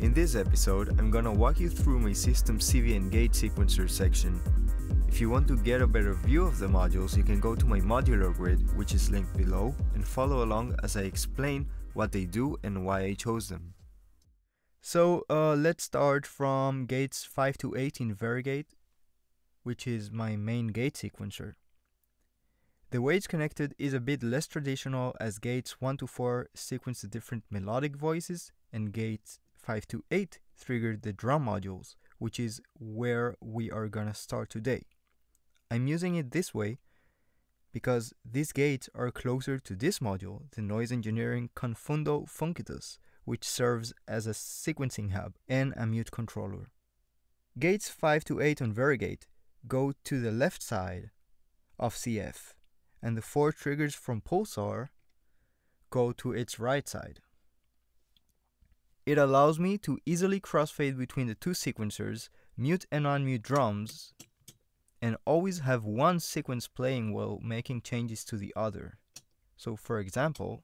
In this episode, I'm gonna walk you through my system CV and gate sequencer section. If you want to get a better view of the modules, you can go to my modular grid, which is linked below, and follow along as I explain what they do and why I chose them. So let's start from gates 5 to 8 in Varigate, which is my main gate sequencer. The way it's connected is a bit less traditional, as gates 1 to 4 sequence the different melodic voices, and gates 5 to 8 trigger the drum modules, which is where we are gonna start today. I'm using it this way because these gates are closer to this module, the noise engineering Confundo Funcitus, which serves as a sequencing hub and a mute controller. Gates 5 to 8 on Varigate go to the left side of CF, and the 4 triggers from Pulsar go to its right side. It allows me to easily crossfade between the two sequencers, mute and unmute drums, and always have one sequence playing while making changes to the other. So for example,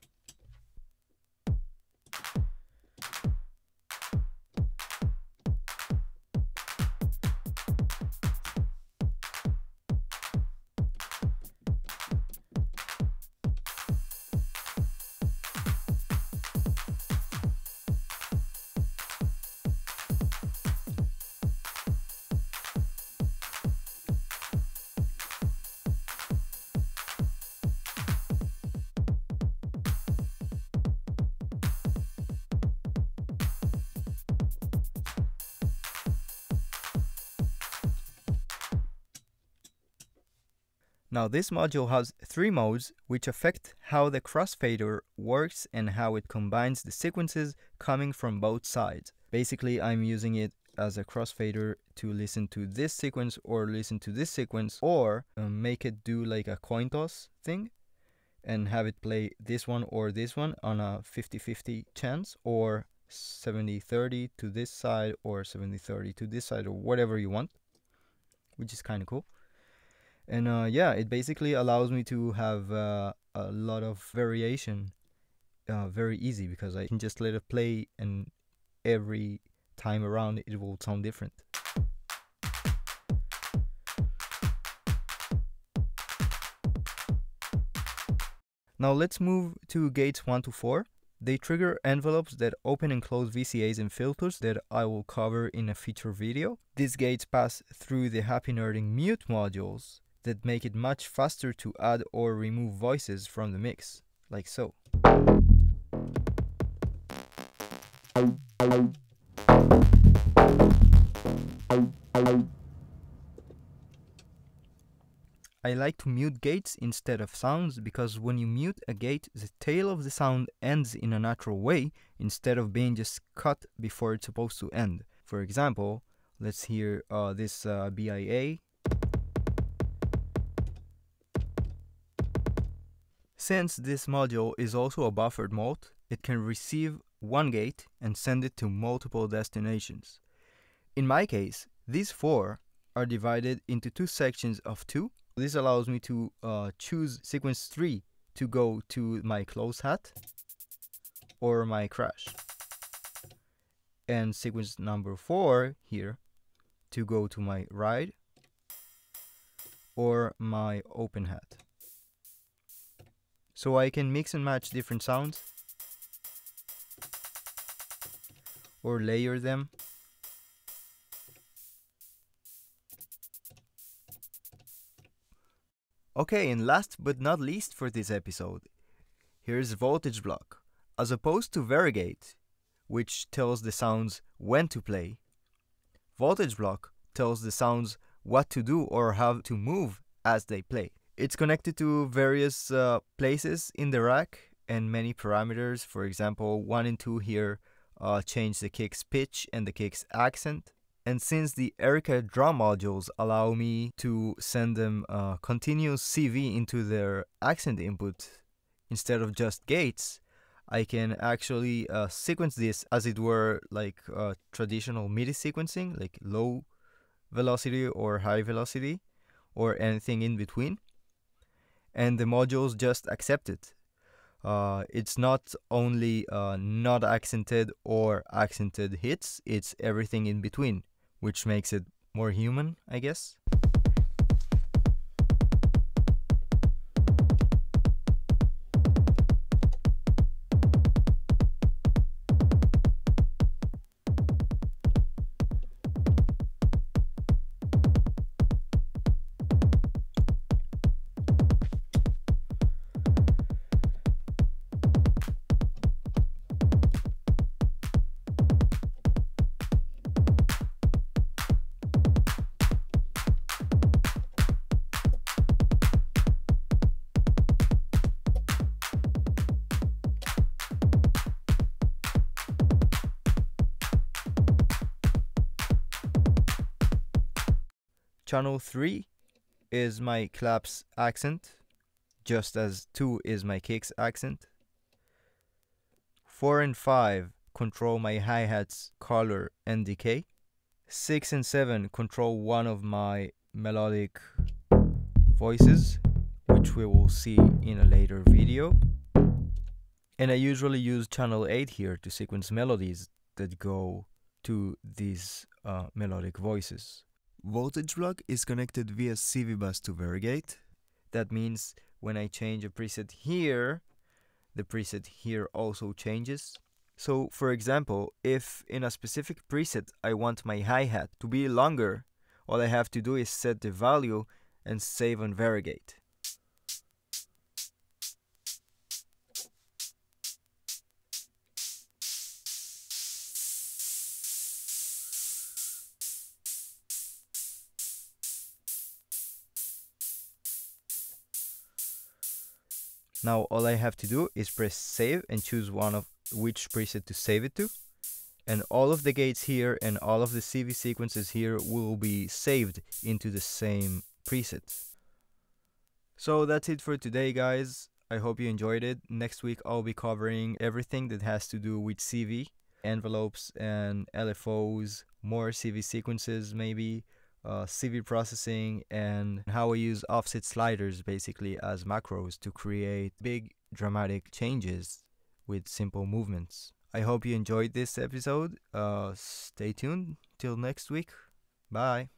now this module has 3 modes which affect how the crossfader works and how it combines the sequences coming from both sides. Basically, I'm using it as a crossfader to listen to this sequence or listen to this sequence, or make it do like a coin toss thing and have it play this one or this one on a 50-50 chance, or 70-30 to this side or 70-30 to this side, or whatever you want, which is kind of cool. And yeah, it basically allows me to have a lot of variation very easy, because I can just let it play and every time around it will sound different. Now let's move to gates 1 to 4. They trigger envelopes that open and close VCAs and filters that I will cover in a feature video. These gates pass through the Happy Nerding mute modules that make it much faster to add or remove voices from the mix, like so. I like to mute gates instead of sounds, because when you mute a gate, the tail of the sound ends in a natural way instead of being just cut before it's supposed to end. For example, let's hear this BIA. Since this module is also a buffered mode, it can receive one gate and send it to multiple destinations. In my case, these 4 are divided into 2 sections of 2. This allows me to choose sequence 3 to go to my close hat or my crash, and sequence number 4 here to go to my ride or my open hat. So I can mix and match different sounds or layer them. Okay, and last but not least for this episode, here's voltage block. As opposed to Varigate, which tells the sounds when to play, voltage block tells the sounds what to do or how to move as they play. It's connected to various places in the rack and many parameters. For example, 1 and 2 here change the kick's pitch and the kick's accent. And since the Erica drum modules allow me to send them continuous CV into their accent input instead of just gates, I can actually sequence this as it were like traditional MIDI sequencing, like low velocity or high velocity or anything in between. And the modules just accept it. It's not only not accented or accented hits, it's everything in between, which makes it more human, I guess. Channel 3 is my claps accent, just as 2 is my kicks accent. 4 and 5 control my hi-hats color and decay. 6 and 7 control one of my melodic voices, which we will see in a later video. And I usually use channel 8 here to sequence melodies that go to these melodic voices. Voltage block is connected via CV bus to variegate. That means when I change a preset here, the preset here also changes. So for example, if in a specific preset I want my hi-hat to be longer, all I have to do is set the value and save on variegate. Now all I have to do is press save and choose one of which preset to save it to. And all of the gates here and all of the CV sequences here will be saved into the same preset. So that's it for today, guys. I hope you enjoyed it. Next week I'll be covering everything that has to do with CV, envelopes and LFOs, more CV sequences maybe, CV processing, and how I use offset sliders basically as macros to create big dramatic changes with simple movements. I hope you enjoyed this episode. Stay tuned till next week. Bye.